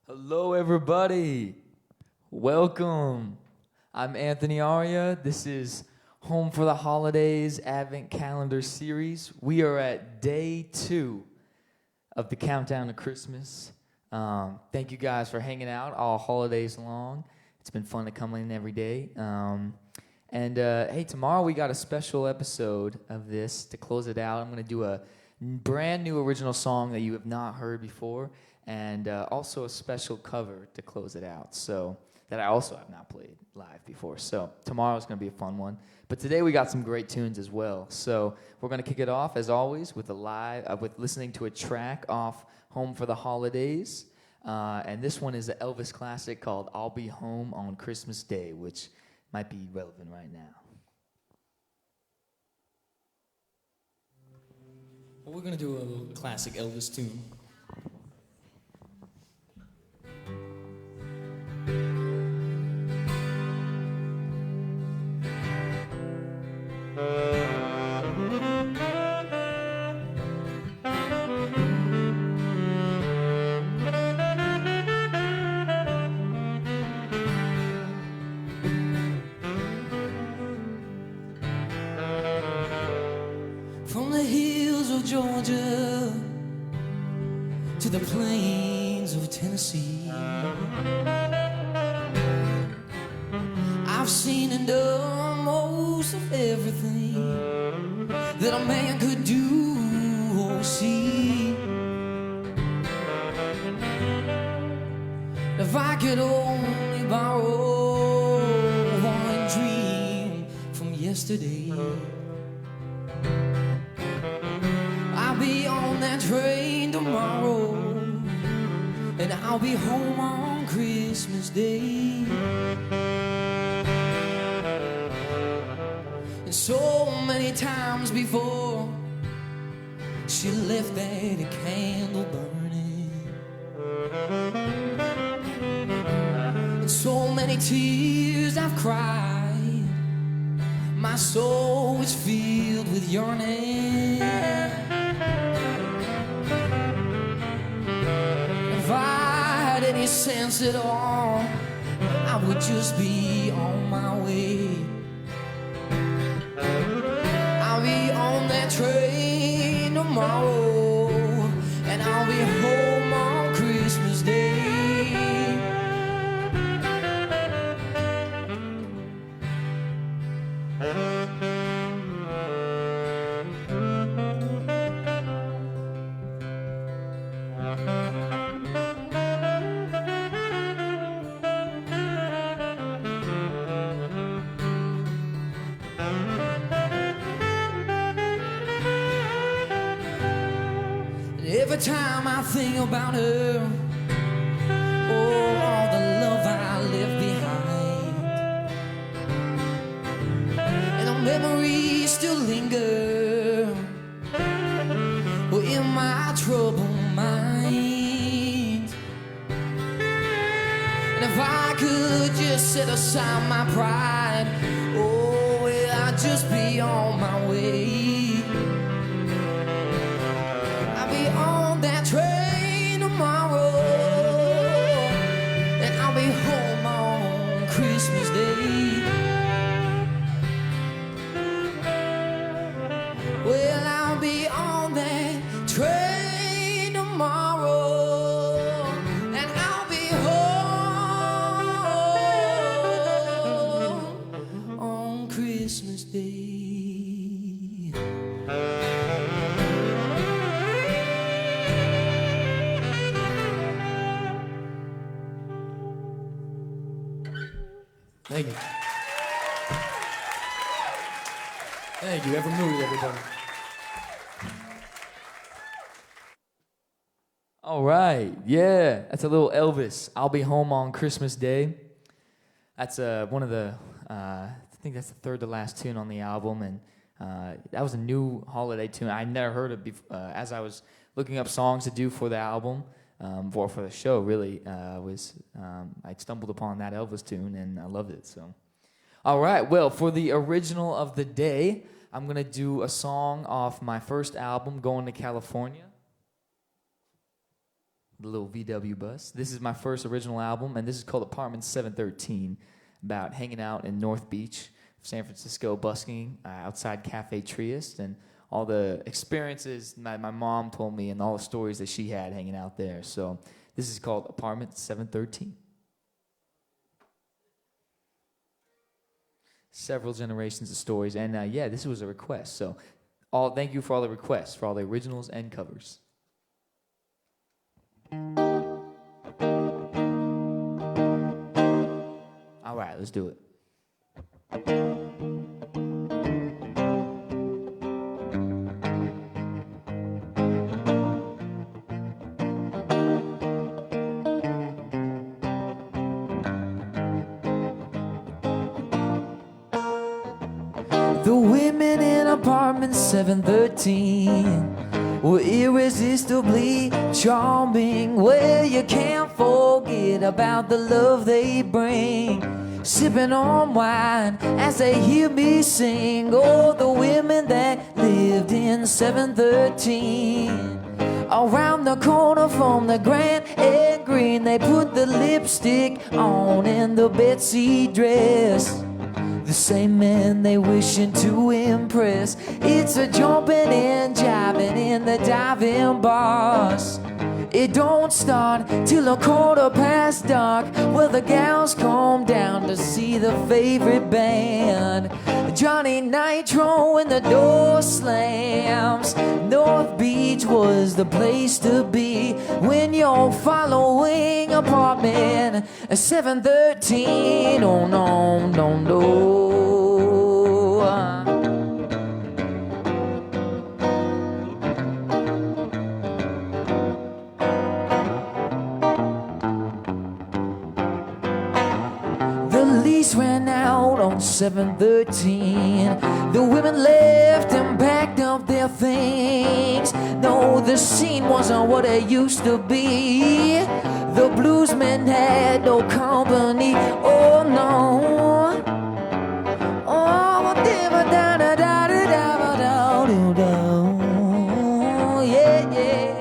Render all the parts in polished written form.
Hello, everybody. Welcome. I'm Anthony Arya. This is Home for the Holidays Advent Calendar Series. We are at day 2 of the countdown to Christmas. Thank you guys for hanging out all holidays long. It's been fun to come in every day. Hey, tomorrow we got a special episode of this to close it out. I'm going to do a brand new original song that you have not heard before, and also a special cover to close it out, so that I also have not played live before. So tomorrow's going to be a fun one. But today we got some great tunes as well. So we're going to kick it off, as always, with with listening to a track off Home for the Holidays. And this one is an Elvis classic called I'll Be Home on Christmas Day, which might be relevant right now. Well, we're going to do a little classic Elvis tune. From the hills of Georgia to the plains of Tennessee, I've seen and done most of everything that a man could do or see. If I could only borrow one dream from yesterday, I'll be on that train tomorrow, and I'll be home on Christmas Day. And so many times before, she left that candle burning, and so many tears I've cried, my soul is filled with yearning. If I had any sense at all, I would just be on my way. I'll be on that train tomorrow, and I'll be home on Christmas Day. Every time I think about her, oh, all the love I left behind, and the memories still linger, oh, in my troubled mind. And if I could just set aside my pride, oh, well, I'd just be on my way. On that train tomorrow, and I'll be home on Christmas Day. Well, I'll be on that train tomorrow, and I'll be home on Christmas Day. Thank you. Thank you. Ever moved, everybody. All right, yeah, that's a little Elvis. I'll Be Home on Christmas Day. That's one of the, I think that's the third to last tune on the album, and that was a new holiday tune. I never heard it before. As I was looking up songs to do for the album, or for the show, really, I stumbled upon that Elvis tune, and I loved it. So, all right, well, for the original of the day, I'm going to do a song off my first album, Going to California. the little VW bus. This is my first original album, and this is called Apartment 713, about hanging out in North Beach, San Francisco, busking outside Cafe Trieste, and all the experiences my mom told me and all the stories that she had hanging out there. So this is called Apartment 713. Several generations of stories, and yeah, this was a request. So thank you for all the requests, for all the originals and covers. All right, let's do it. The women in apartment 713 were irresistibly charming. Well, you can't forget about the love they bring. Sipping on wine as they hear me sing. Oh, the women that lived in 713. Around the corner from the Grand and Green, they put the lipstick on and the Betsy dress. The same man they wishing to impress. It's a jumping and jiving in the diving bars. It don't start till dark. Well, the gals come down to see the favorite band. Johnny Nitro when the door slams. North Beach was the place to be when you're following apartment 713. Oh no, no, no. The lease ran out on 713. The women left and packed up their things. No, the scene wasn't what it used to be. The bluesmen had no company. Oh no. Oh, yeah, yeah.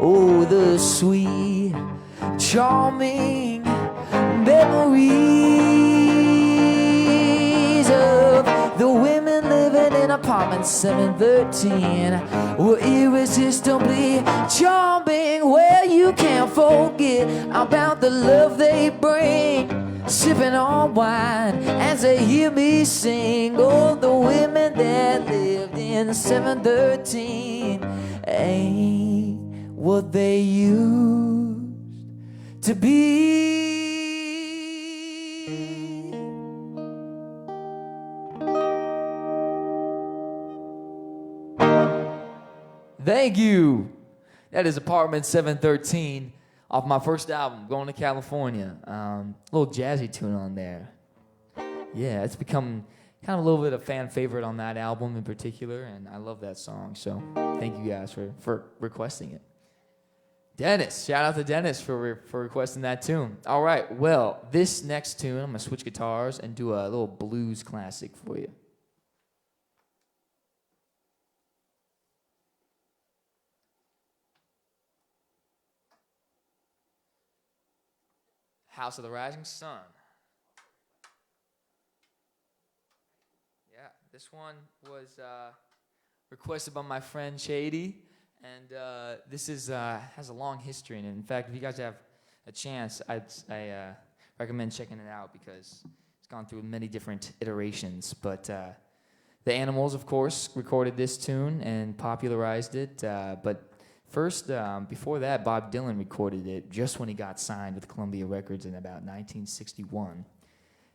Oh, the sweet, charming memories of the women living in apartment 713 were irresistibly charming. Well, you can't forget about the love they bring. Sipping on wine as they hear me sing. Oh, the women that lived in 713 ain't what they used to be. Thank you. That is Apartment 713 off my first album, Going to California. A little jazzy tune on there. Yeah, it's become kind of a little bit of fan favorite on that album in particular, and I love that song. So thank you guys for requesting it. Dennis, shout out to Dennis for requesting that tune. All right, well, this next tune, I'm going to switch guitars and do a little blues classic for you. House of the Rising Sun. Yeah, this one was requested by my friend Shady, and this is has a long history in it. In fact, if you guys have a chance, I recommend checking it out because it's gone through many different iterations. But the Animals, of course, recorded this tune and popularized it. But first, before that, Bob Dylan recorded it just when he got signed with Columbia Records in about 1961.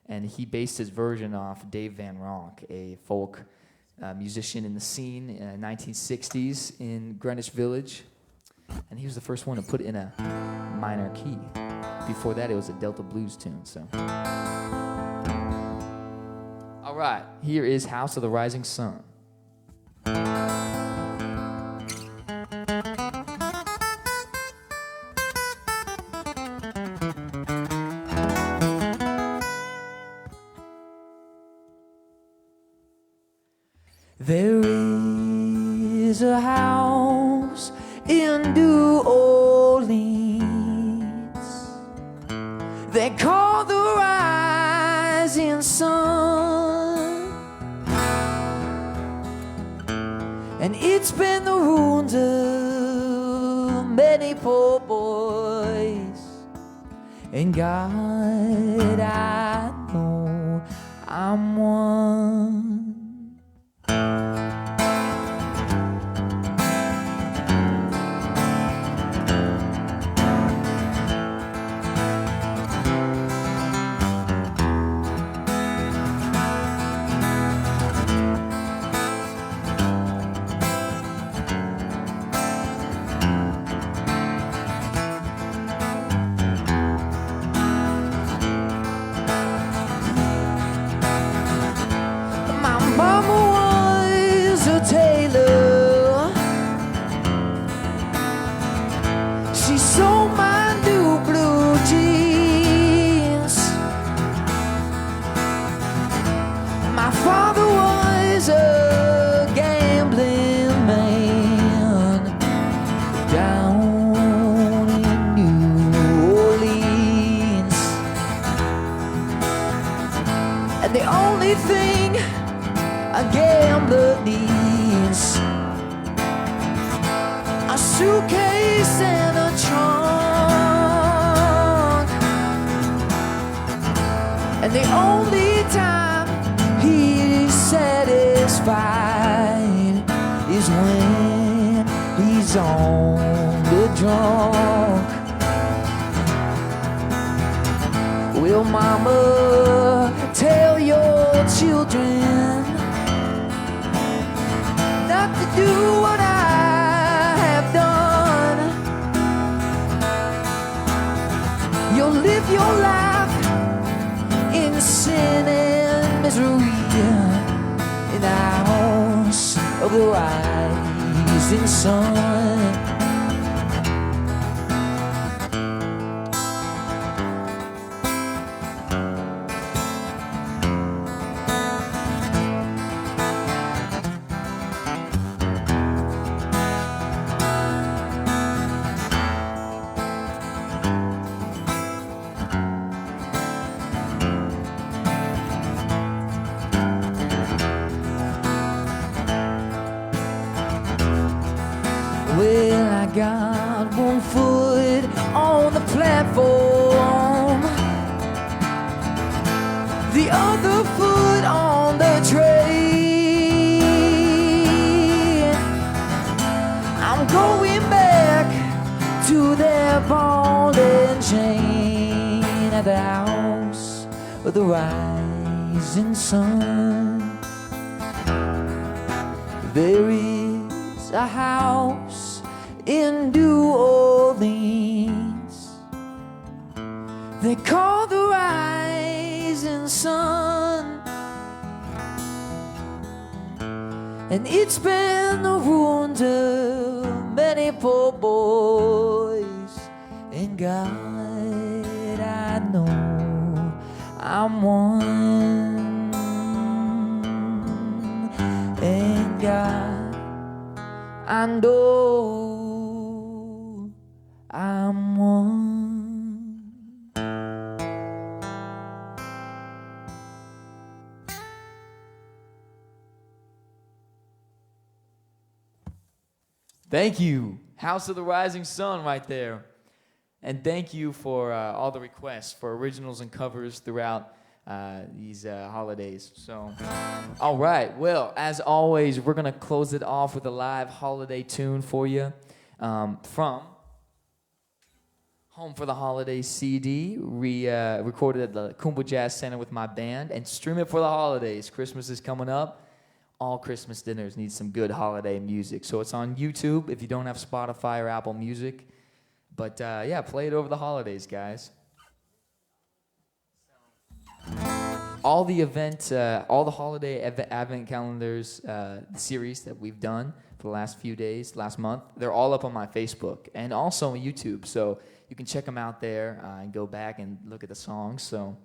And he based his version off Dave Van Ronk, a folk musician in the scene in the 1960s in Greenwich Village. And he was the first one to put it in a minor key. Before that, it was a Delta Blues tune, so. All right, here is House of the Rising Sun. There is a house in New Orleans they call the Rising Sun, and it's been the wounds of many poor boys. And God, I know I'm one. The only thing a gambler needs, a suitcase and a trunk. And the only time he's satisfied is when he's on the drunk. Will mama tell your children not to do what I have done? You'll live your life in sin and misery in the house of the rising sun. Well, I got one foot on the platform, the other foot on the train. I'm going back to their ball and chain at the house of the rising sun. There is a house in New Orleans they call the rising sun, and it's been the wound of many poor boys. And God, I know I'm one. And God, I know I'm one. Thank you. House of the Rising Sun right there. And thank you for all the requests for originals and covers throughout these holidays. So, all right. Well, as always, we're going to close it off with a live holiday tune for you from Home for the Holidays CD, recorded at the Kumbwa Jazz Center with my band, and stream it for the holidays. Christmas is coming up. All Christmas dinners need some good holiday music. So it's on YouTube. If you don't have Spotify or Apple Music, But yeah, play it over the holidays, guys. All the event, all the holiday advent calendars series that we've done for the last few days, last month, they're all up on my Facebook and also on YouTube. So you can check them out there and go back and look at the songs. So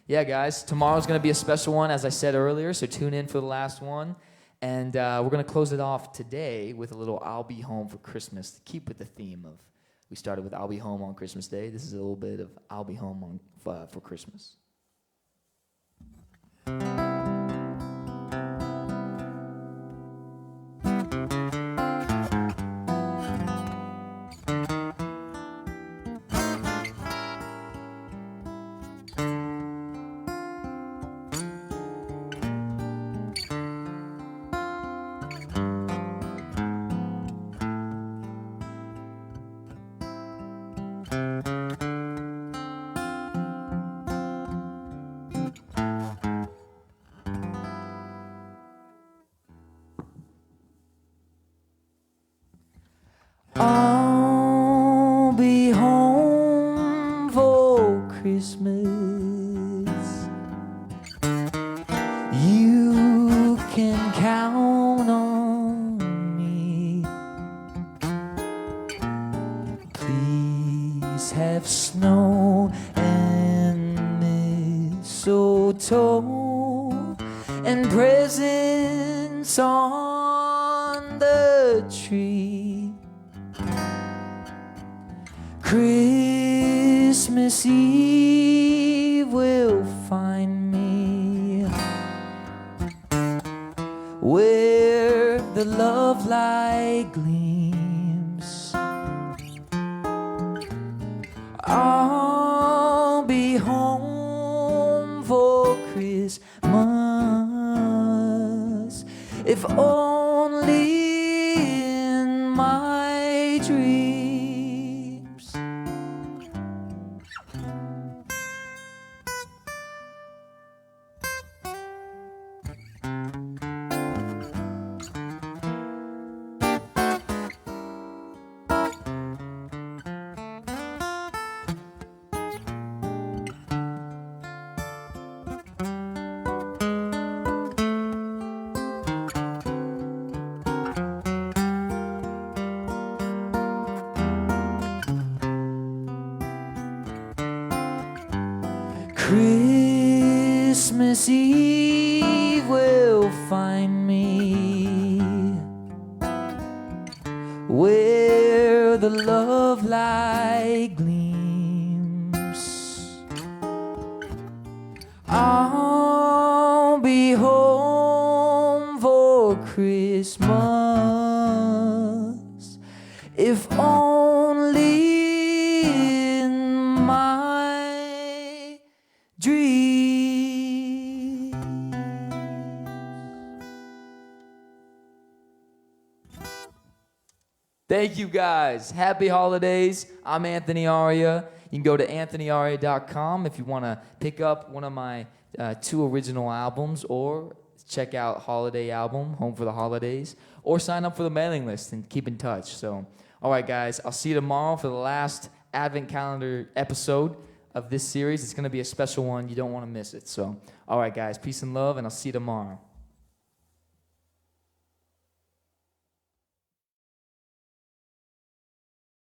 yeah, guys, tomorrow's going to be a special one, as I said earlier. So tune in for the last one. And we're going to close it off today with a little I'll Be Home for Christmas to keep with the theme of, we started with I'll Be Home on Christmas Day. This is a little bit of I'll Be Home on, for Christmas. I'll be home for Christmas. You can count on me. Please have snow and mistletoe and presents on the tree. Christmas Eve will find me where the love light gleams. I'll be home for Christmas, if only in my dreams. Christmas Eve will find me where the love light gleams. I'll be home for Christmas, if only in my dreams. Thank you, guys. Happy holidays. I'm Anthony Aria. You can go to anthonyaria.com if you want to pick up one of my 2 original albums, or check out Holiday Album, Home for the Holidays, or sign up for the mailing list and keep in touch. So, all right, guys, I'll see you tomorrow for the last Advent Calendar episode of this series. It's going to be a special one. You don't want to miss it. So, all right, guys, peace and love, and I'll see you tomorrow.